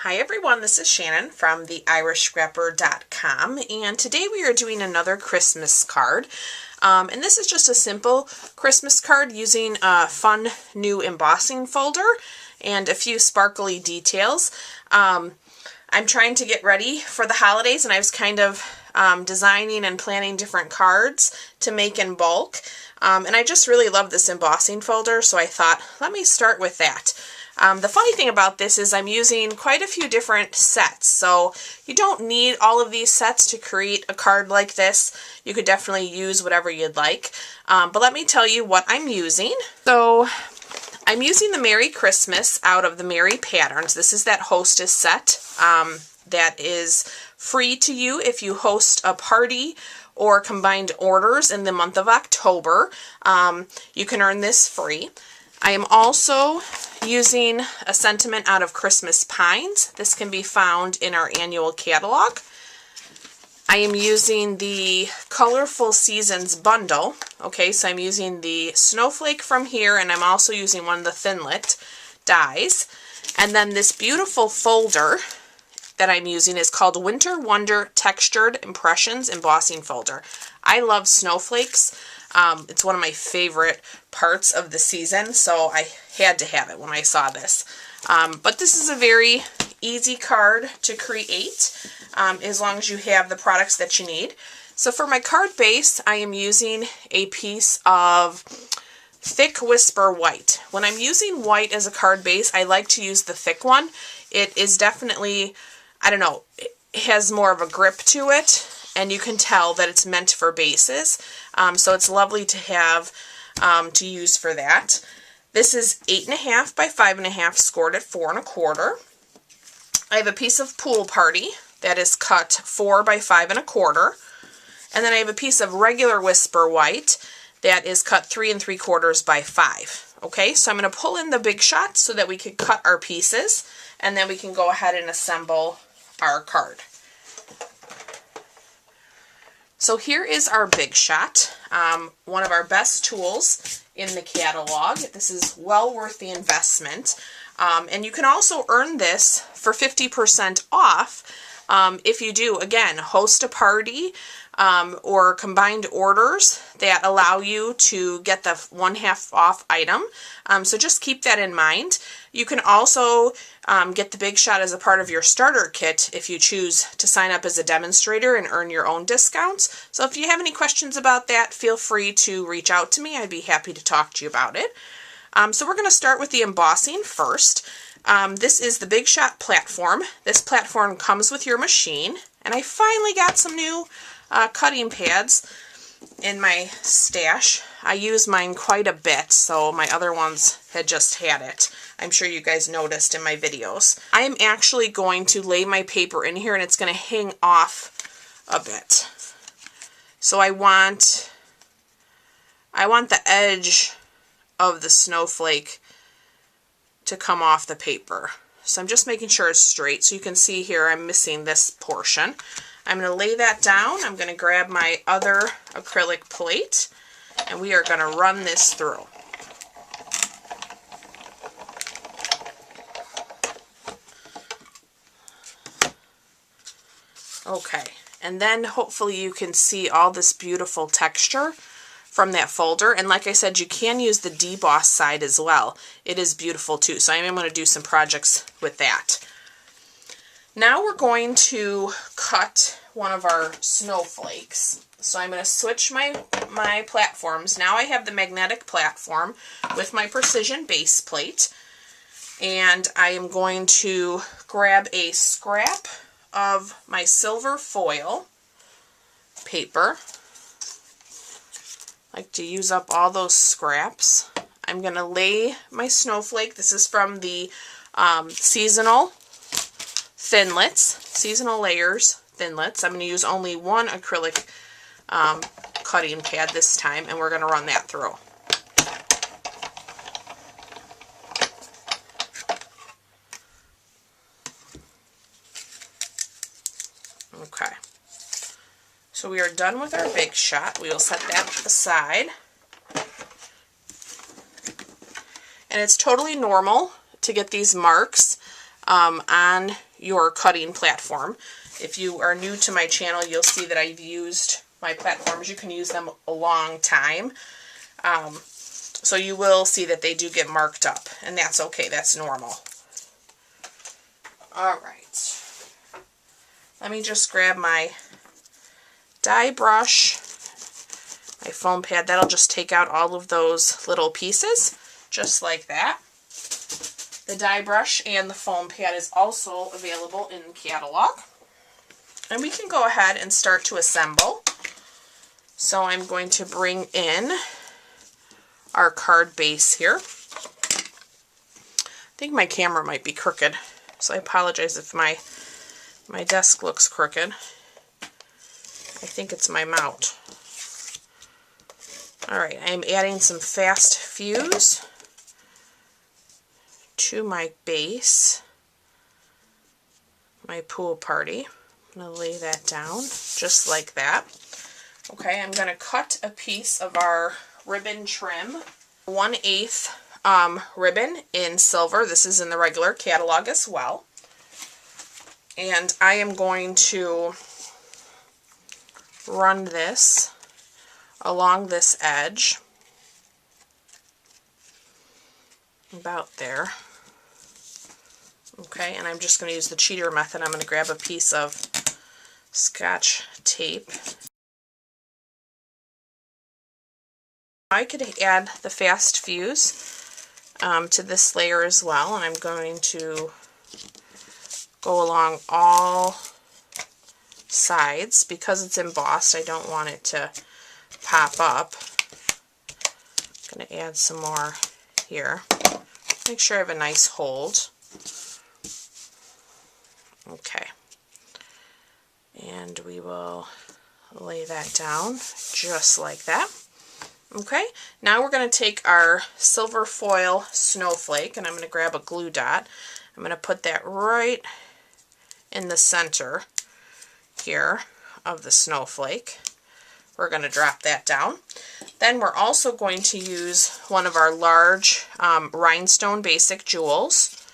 Hi everyone, this is Shannon from theirishscrapper.com, and today we are doing another Christmas card. And this is just a simple Christmas card using a fun new embossing folder and a few sparkly details. I'm trying to get ready for the holidays, and I was kind of designing and planning different cards to make in bulk. And I just really love this embossing folder, so I thought, let me start with that. The funny thing about this is I'm using quite a few different sets, so you don't need all of these sets to create a card like this. You could definitely use whatever you'd like, but let me tell you what I'm using. So I'm using the Merry Christmas out of the Merry Patterns. This is that Hostess set that is free to you if you host a party or combined orders in the month of October. You can earn this free. I am also using a sentiment out of Christmas Pines. This can be found in our annual catalog. I am using the Colorful Seasons bundle. Okay, so I'm using the Snowflake from here, and I'm also using one of the Thinlit dies. And then this beautiful folder that I'm using is called Winter Wonder Textured Impressions Embossing Folder. I love snowflakes. It's one of my favorite parts of the season, so I had to have it when I saw this. But this is a very easy card to create as long as you have the products that you need. So for my card base, I am using a piece of thick Whisper White. When I'm using white as a card base, I like to use the thick one. It is definitely, I don't know, it has more of a grip to it, and you can tell that it's meant for bases. So it's lovely to have to use for that. This is 8.5 by 5.5 scored at 4 1/4. I have a piece of Pool Party that is cut 4 by 5 1/4. And then I have a piece of regular Whisper White that is cut 3 3/4 by 5. Okay, so I'm going to pull in the Big Shot so that we can cut our pieces, and then we can go ahead and assemble our card. So here is our Big Shot, one of our best tools in the catalog. This is well worth the investment. And you can also earn this for 50% off if you do, again, host a party or combined orders that allow you to get the 1/2 off item. So just keep that in mind. You can also get the Big Shot as a part of your starter kit if you choose to sign up as a demonstrator and earn your own discounts. So if you have any questions about that, feel free to reach out to me. I'd be happy to talk to you about it. So we're going to start with the embossing first. This is the Big Shot platform. This platform comes with your machine, and I finally got some new cutting pads in my stash. I use mine quite a bit, so my other ones had just had it. I'm sure you guys noticed in my videos. I am actually going to lay my paper in here, and it's going to hang off a bit. So I want the edge of the snowflake to come off the paper. So I'm just making sure it's straight. So you can see here I'm missing this portion. I'm going to lay that down. I'm going to grab my other acrylic plate, and we are going to run this through. Okay, and then hopefully you can see all this beautiful texture from that folder. And like I said, you can use the deboss side as well. It is beautiful too. So I am going to do some projects with that. Now we're going to cut one of our snowflakes. So I'm going to switch my platforms. Now I have the magnetic platform with my precision base plate. And I am going to grab a scrap of my silver foil paper. I like to use up all those scraps. I'm going to lay my snowflake. This is from the seasonal Thinlits, seasonal layers Thinlits. I'm going to use only one acrylic cutting pad this time, and we're going to run that through. Okay. So we are done with our Big Shot. We will set that aside. And it's totally normal to get these marks on your cutting platform. If you are new to my channel, you'll see that I've used my platforms. You can use them a long time. So you will see that they do get marked up, and that's okay. That's normal. All right. Let me just grab my die brush, my foam pad. That'll just take out all of those little pieces, just like that. The die brush and the foam pad is also available in the catalog. And we can go ahead and start to assemble. So I'm going to bring in our card base here. I think my camera might be crooked, so I apologize if my desk looks crooked. I think it's my mount. Alright, I'm adding some fast fuse to my base, my pool party. I'm going to lay that down just like that. Okay, I'm going to cut a piece of our ribbon trim, 1/8 ribbon in silver. This is in the regular catalog as well. And I am going to run this along this edge, about there. Okay, and I'm just going to use the cheater method. I'm going to grab a piece of Scotch tape. I could add the fast fuse to this layer as well, and I'm going to go along all sides. Because it's embossed, I don't want it to pop up. I'm going to add some more here. Make sure I have a nice hold. Okay. And we will lay that down just like that. Okay, now we're going to take our silver foil snowflake, and I'm going to grab a glue dot. I'm going to put that right in the center here of the snowflake. We're going to drop that down. Then we're also going to use one of our large rhinestone basic jewels.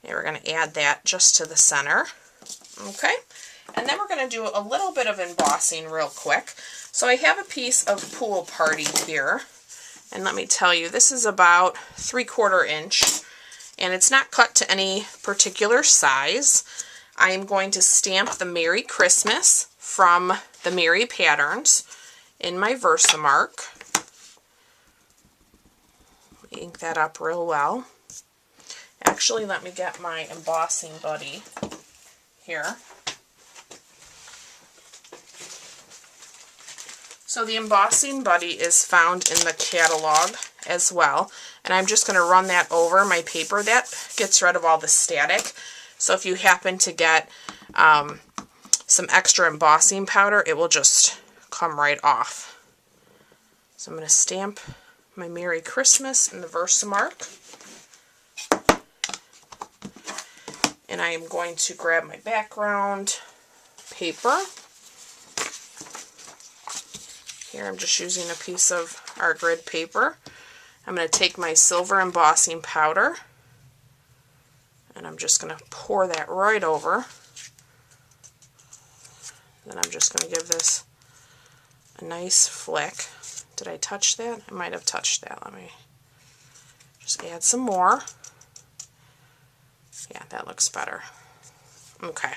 And we're going to add that just to the center. Okay, and then we're going to do a little bit of embossing real quick. So I have a piece of pool party here, and let me tell you, this is about 3/4 inch, and it's not cut to any particular size. I am going to stamp the Merry Christmas from the Merry Patterns in my Versamark. Ink that up real well. Actually, let me get my embossing buddy here. So the embossing buddy is found in the catalog as well, and I'm just going to run that over my paper. That gets rid of all the static. So if you happen to get some extra embossing powder, it will just come right off. So I'm going to stamp my Merry Christmas in the Versamark. And I am going to grab my background paper. Here I'm just using a piece of our grid paper. I'm going to take my silver embossing powder, and I'm just going to pour that right over. Then I'm just going to give this a nice flick. Did I touch that? I might have touched that. Let me just add some more. Yeah, that looks better. Okay,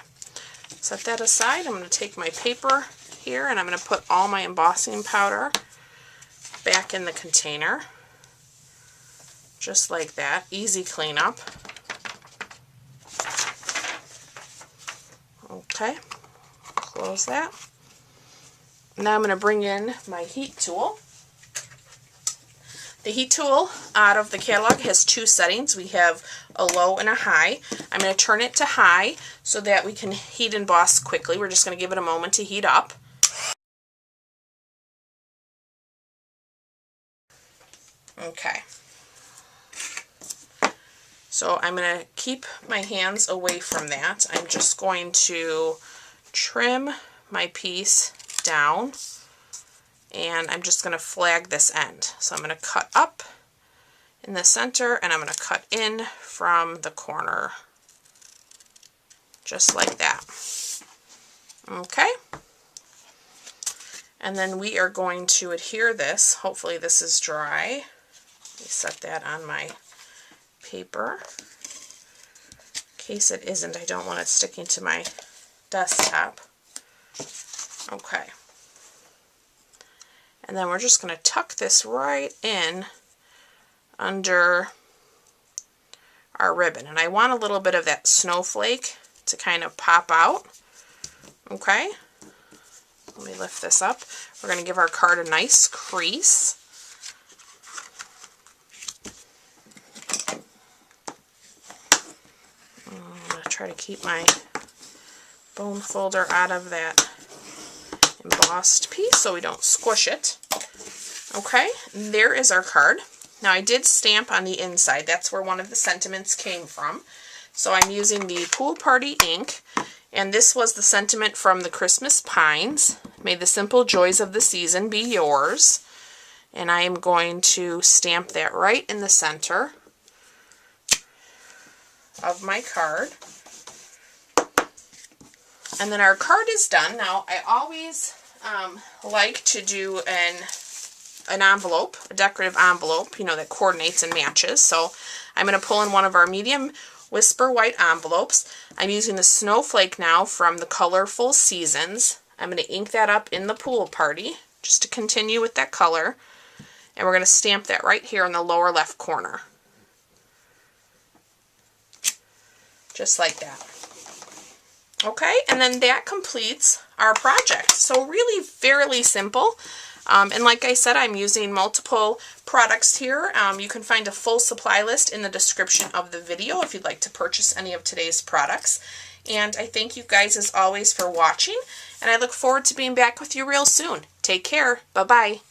set that aside. I'm going to take my paper here, and I'm going to put all my embossing powder back in the container. Just like that. Easy cleanup. Okay, close that. Now I'm going to bring in my heat tool. The heat tool out of the catalog has two settings. We have a low and a high. I'm going to turn it to high so that we can heat emboss quickly. We're just going to give it a moment to heat up. Okay. So I'm going to keep my hands away from that. I'm just going to trim my piece down, and I'm just going to flag this end. So I'm going to cut up in the center, and I'm going to cut in from the corner, just like that. Okay. And then we are going to adhere this. Hopefully this is dry. Let me set that on my paper. In case it isn't, I don't want it sticking to my desktop. Okay. And then we're just going to tuck this right in under our ribbon. And I want a little bit of that snowflake to kind of pop out. Okay. Let me lift this up. We're going to give our card a nice crease. I'm going to try to keep my bone folder out of that embossed piece so we don't squish it. Okay, there is our card. Now I did stamp on the inside. That's where one of the sentiments came from. So I'm using the Pool Party ink, and this was the sentiment from the Christmas Pines. May the simple joys of the season be yours. And I am going to stamp that right in the center of my card. And then our card is done. Now I always like to do an envelope, a decorative envelope, you know, that coordinates and matches. So I'm going to pull in one of our medium Whisper White envelopes. I'm using the Snowflake now from the Colorful Seasons. I'm going to ink that up in the Pool Party just to continue with that color. And we're going to stamp that right here in the lower left corner. Just like that. Okay, and then that completes our project. So really fairly simple. And like I said, I'm using multiple products here. You can find a full supply list in the description of the video if you'd like to purchase any of today's products. And I thank you guys as always for watching, and I look forward to being back with you real soon. Take care. Bye-bye.